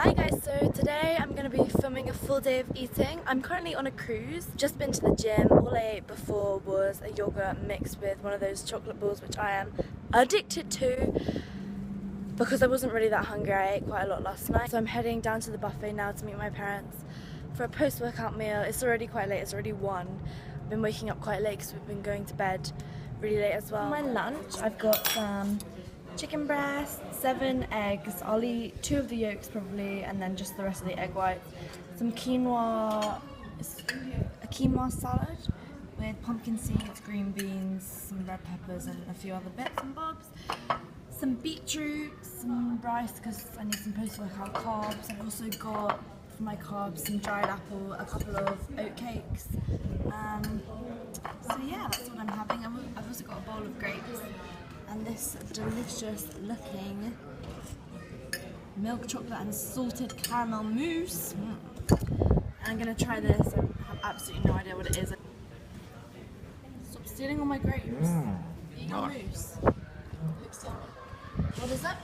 Hi guys, so today I'm going to be filming a full day of eating. I'm currently on a cruise, just been to the gym. All I ate before was a yogurt mixed with one of those chocolate balls which I am addicted to because I wasn't really that hungry. I ate quite a lot last night. So I'm heading down to the buffet now to meet my parents for a post-workout meal. It's already quite late, it's already 1. I've been waking up quite late because we've been going to bed really late as well. For my lunch I've got some chicken breast, 7 eggs. I'll eat 2 of the yolks probably, and then just the rest of the egg whites. Some quinoa, a quinoa salad with pumpkin seeds, green beans, some red peppers, and a few other bits and bobs. Some beetroot, some rice because I need some post-workout carbs. I've also got for my carbs some dried apple, a couple of oat cakes. So yeah, that's what I'm having. I've also got a bowl of grapes. And this delicious looking milk chocolate and salted caramel mousse. And I'm gonna try this. I have absolutely no idea what it is. Stop stealing all my grapes. Eat your mousse. What is it?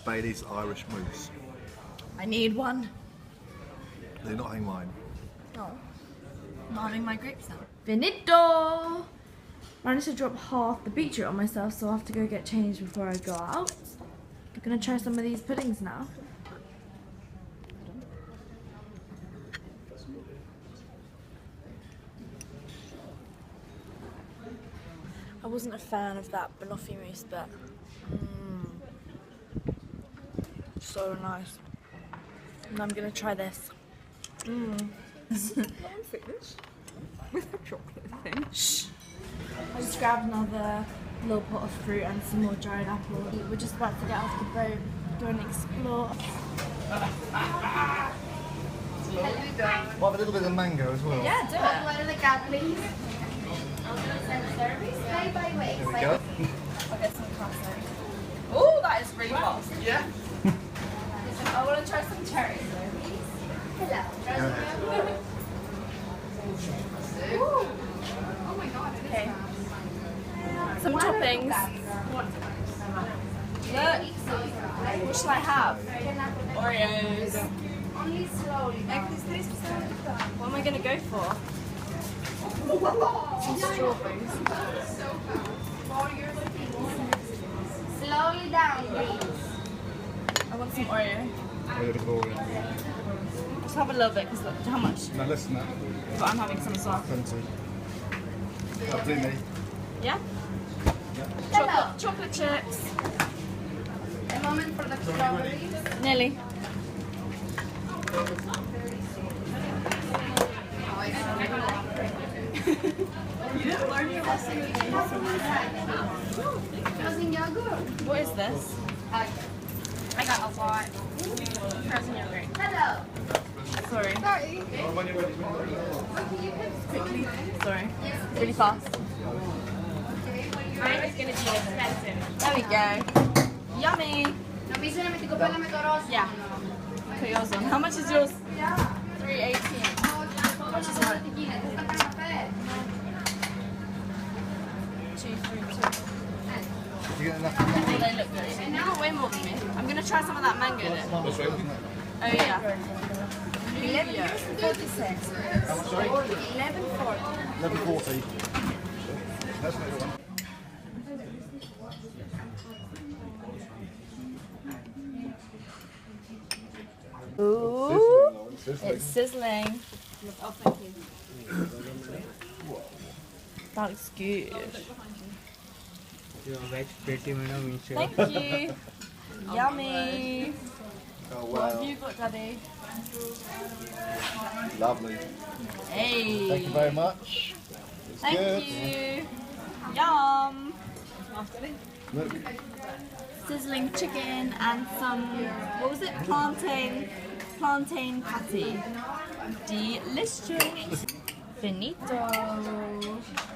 Bailey's Irish mousse. I need one. They're not having mine. No. I'm not having my grapes now. Finito! I managed to drop half the beetroot on myself, so I'll have to go get changed before I go out. I'm gonna try some of these puddings now. I wasn't a fan of that banoffee mousse, but so nice. And I'm gonna try this. Finished with a chocolate thing. Shh. I just grabbed another little pot of fruit and some more dried apple. We're just about to get off the boat, go and explore. We'll have a little bit of mango as well. Yeah, do it. What are the cat, please? Service, way by way. There we go. I'll get some classic. Oh, that is really fast. Yeah. I want to try some cherries. Hello. Okay. Some toppings. Look. What should I have? Oreos. Only slowly. What am I going to go for? Some strawberries. Slowly down, please. I want some Oreo. A little boring. Just have a little bit, because look, how much? No, less than that. But I'm having some as well. Plenty. That'll do me. Yeah? Hello. Chocolate chips. A moment for the strawberries. Nearly. Frozen yogurt. What is this? I got a lot. Frozen yogurt. Hello. Sorry. Sorry. Quickly. Sorry. Really fast. Mine is going to be expensive. There we go. Yummy. No mi se me copió la mecorosa. Yeah. Put yours on. How much is yours? $3.18. How much is mine? 232. You get enough? They look good. You got way more than me. I'm gonna try some of that mango then. This way, isn't it? Oh yeah. 11.46. How much, sorry? 11.40. 11.40. That's not the one. Ooh, Sizzling. it's sizzling. Oh, thank you. That looks good. Your veg patty, madam. Thank you. Yummy. Oh, What have wow. you got, Daddy? Lovely. Hey. Thank you very much. It's Thank good. you. Yum. Look. Sizzling chicken and some, what was it? Plantain patty. Delicious. Finito.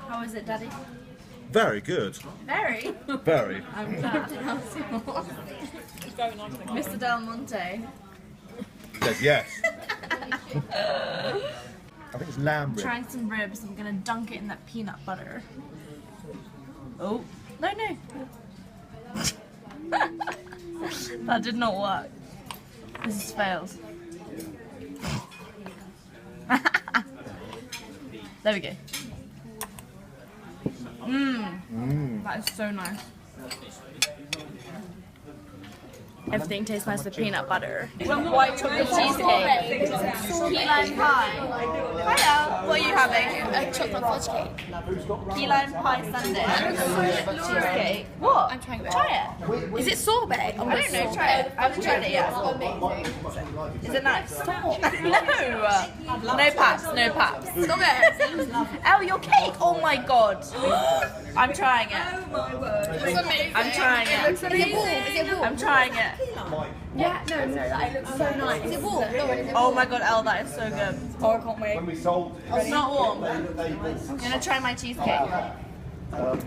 How is it, Daddy? Very good. Very. Very. I'm glad. Mr. Del Monte. Says yes. I think it's lamb rib. Trying some ribs. I'm gonna dunk it in that peanut butter. Oh no! That did not work. This is failed. There we go. That is so nice. Everything tastes nice with peanut butter. White chocolate cheesecake. Key lime pie. Hiya. What are you having? A chocolate fudge cake. Key lime pie sundae. Cheesecake. What? I'm trying it. Try it. Is it sorbet? Oh, I don't know. Try it. I haven't tried it yet. Amazing. Is it nice? No. No paps. No paps. Stop it. Oh, your cake. Oh my god. I'm trying it. It's amazing. I'm trying it. Is it warm? Is it warm? I'm trying it. Yeah, no, that looks so nice. Is it warm? No, is it Oh my god, Elle, that is so good. Oh, I can't wait. When we sold it. It's not warm. I'm gonna try my cheesecake. Oh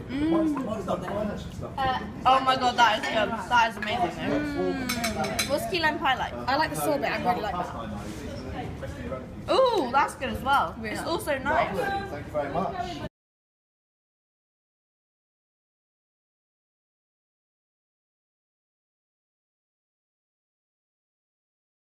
my god, that is good. That is amazing. What's key lime pie like? I like the sorbet. I really like that. Ooh, that's good as well. It's also nice. Thank you very much.